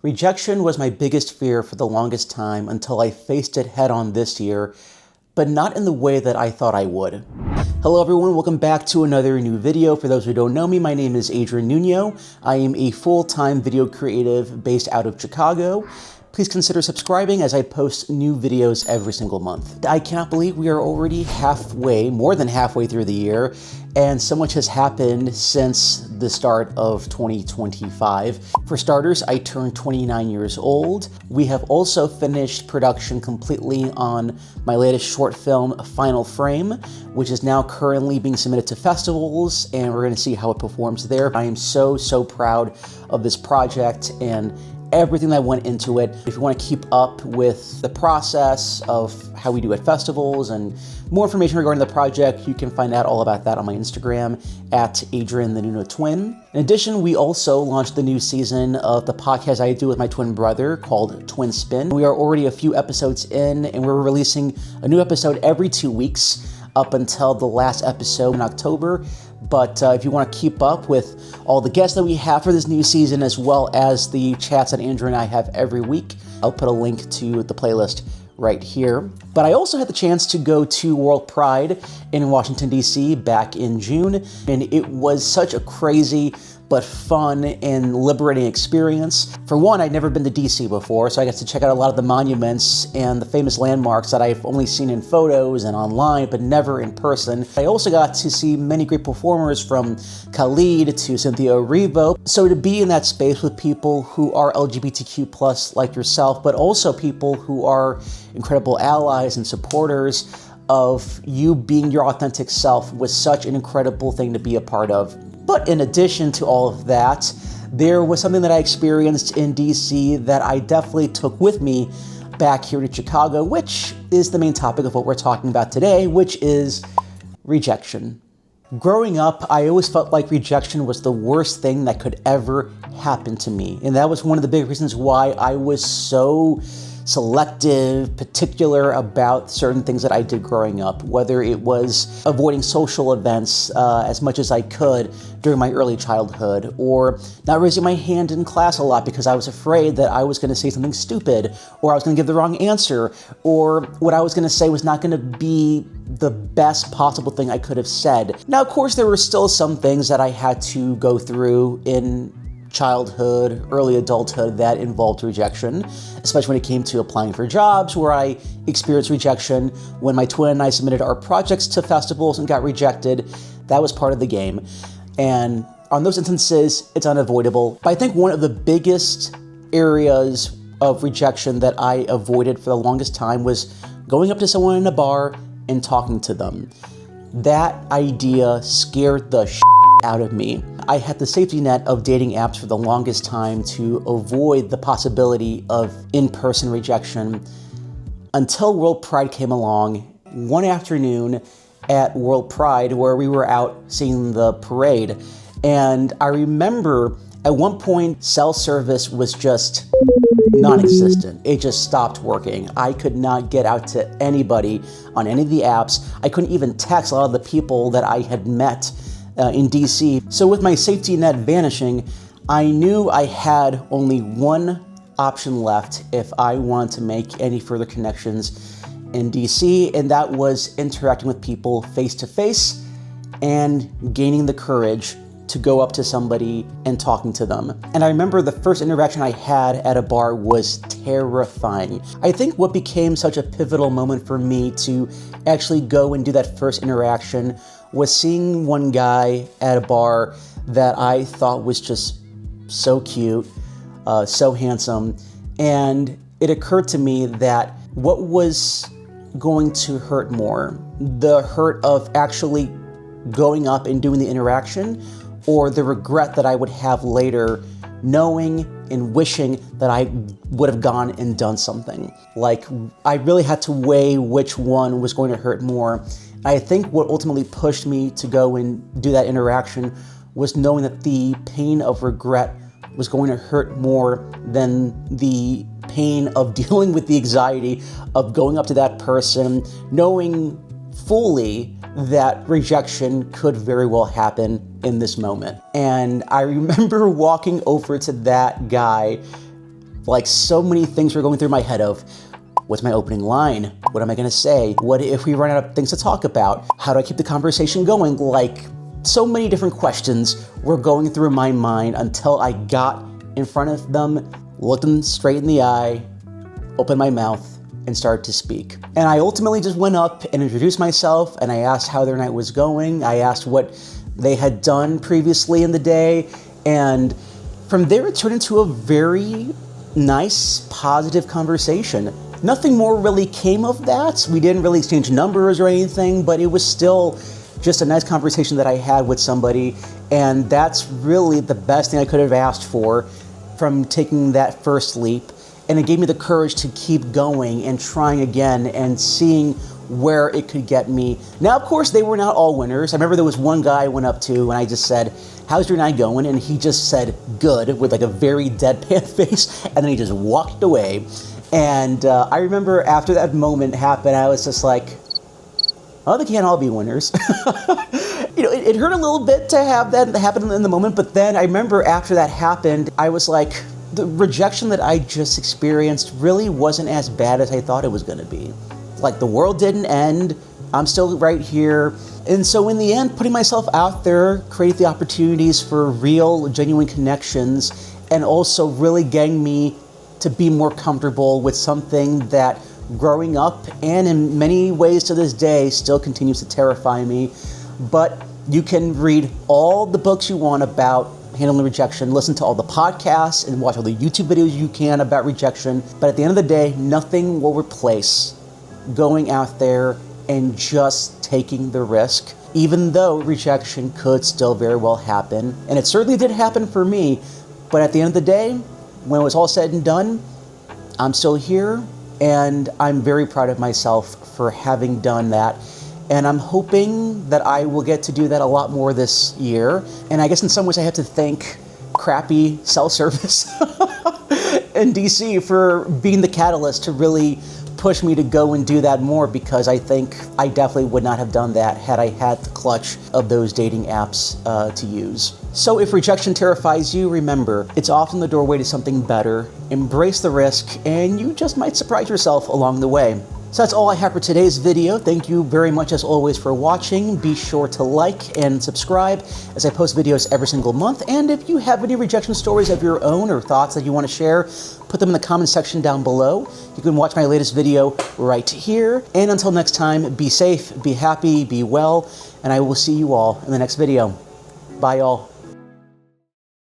Rejection was my biggest fear for the longest time until I faced it head on this year, but not in the way that I thought I would. Hello everyone, welcome back to another new video. For those who don't know me, my name is Adrian Nuno. I am a full-time video creative based out of Chicago. Please consider subscribing as I post new videos every single month. I cannot believe we are already more than halfway through the year, and so much has happened since the start of 2025. For starters, I turned 29 years old. We have also finished production completely on my latest short film, Final Frame, which is now currently being submitted to festivals, and we're gonna see how it performs there. I am so proud of this project and everything that went into it. If you want to keep up with the process of how we do at festivals and more information regarding the project, you can find out all about that on my Instagram at Adrian the Nuno Twin. In addition, we also launched the new season of the podcast I do with my twin brother called Twin Spin. We are already a few episodes in, and we're releasing a new episode every 2 weeks up until the last episode in October. But if you want to keep up with all the guests that we have for this new season, as well as the chats that Andrew and I have every week, I'll put a link to the playlist right here. But I also had the chance to go to World Pride in Washington, D.C. back in June, and it was such a crazy but fun and liberating experience. For one, I'd never been to DC before, so I got to check out a lot of the monuments and the famous landmarks that I've only seen in photos and online, but never in person. I also got to see many great performers, from Khalid to Cynthia Erivo. So to be in that space with people who are LGBTQ+ like yourself, but also people who are incredible allies and supporters of you being your authentic self, was such an incredible thing to be a part of. But in addition to all of that, there was something that I experienced in DC that I definitely took with me back here to Chicago, which is the main topic of what we're talking about today, which is rejection. Growing up, I always felt like rejection was the worst thing that could ever happen to me. And that was one of the big reasons why I was so selective, particular about certain things that I did growing up, whether it was avoiding social events as much as I could during my early childhood, or not raising my hand in class a lot because I was afraid that I was going to say something stupid, or I was going to give the wrong answer, or what I was going to say was not going to be the best possible thing I could have said. Now, of course, there were still some things that I had to go through in childhood, early adulthood that involved rejection, especially when it came to applying for jobs, where I experienced rejection. When my twin and I submitted our projects to festivals and got rejected, that was part of the game. And on those instances, it's unavoidable. But I think one of the biggest areas of rejection that I avoided for the longest time was going up to someone in a bar and talking to them. That idea scared the shit out of me. I had the safety net of dating apps for the longest time to avoid the possibility of in-person rejection, until World Pride came along one afternoon at World Pride, where we were out seeing the parade. And I remember at one point, cell service was just non-existent. It just stopped working. I could not get out to anybody on any of the apps. I couldn't even text a lot of the people that I had met in DC. So with my safety net vanishing, I knew I had only one option left if I wanted to make any further connections in DC, and that was interacting with people face to face and gaining the courage to go up to somebody and talking to them. And I remember the first interaction I had at a bar was terrifying. I think what became such a pivotal moment for me to actually go and do that first interaction was seeing one guy at a bar that I thought was just so cute, so handsome. And it occurred to me that what was going to hurt more, the hurt of actually going up and doing the interaction, or the regret that I would have later, knowing and wishing that I would have gone and done something. Like, I really had to weigh which one was going to hurt more. I think what ultimately pushed me to go and do that interaction was knowing that the pain of regret was going to hurt more than the pain of dealing with the anxiety of going up to that person, knowing fully that rejection could very well happen in this moment. And I remember walking over to that guy Like, so many things were going through my head of, what's my opening line? What am I gonna say? What if we run out of things to talk about? How do I keep the conversation going? Like, so many different questions were going through my mind until I got in front of them, looked them straight in the eye, opened my mouth, and started to speak. And I ultimately just went up and introduced myself, and I asked how their night was going. I asked what they had done previously in the day, and from there it turned into a very nice, positive conversation. Nothing more really came of that. We didn't really exchange numbers or anything, but it was still just a nice conversation that I had with somebody, and that's really the best thing I could have asked for from taking that first leap. And it gave me the courage to keep going and trying again and seeing where it could get me. Now, of course, they were not all winners. I remember there was one guy I went up to and I just said, "How's your night going?" And he just said, "Good," with like a very deadpan face, and then he just walked away. And I remember after that moment happened, I was just like, oh, they can't all be winners. You know, it hurt a little bit to have that happen in the moment, but then I remember after that happened, I was like, the rejection that I just experienced really wasn't as bad as I thought it was gonna be. Like, the world didn't end, I'm still right here. And so in the end, putting myself out there created the opportunities for real, genuine connections, and also really getting me to be more comfortable with something that growing up, and in many ways to this day, still continues to terrify me. But you can read all the books you want about handling rejection, listen to all the podcasts, and watch all the YouTube videos you can about rejection. But at the end of the day, nothing will replace going out there and just taking the risk, even though rejection could still very well happen. And it certainly did happen for me. But at the end of the day, when it was all said and done, I'm still here, and I'm very proud of myself for having done that. And I'm hoping that I will get to do that a lot more this year. And I guess in some ways I have to thank crappy cell service in DC for being the catalyst to really push me to go and do that more, because I think I definitely would not have done that had I had the clutch of those dating apps to use. So if rejection terrifies you, remember, it's often the doorway to something better. Embrace the risk, and you just might surprise yourself along the way. So that's all I have for today's video. Thank you very much as always for watching. Be sure to like and subscribe as I post videos every single month. And if you have any rejection stories of your own or thoughts that you want to share, put them in the comment section down below. You can watch my latest video right here. And until next time, be safe, be happy, be well, and I will see you all in the next video. Bye, y'all.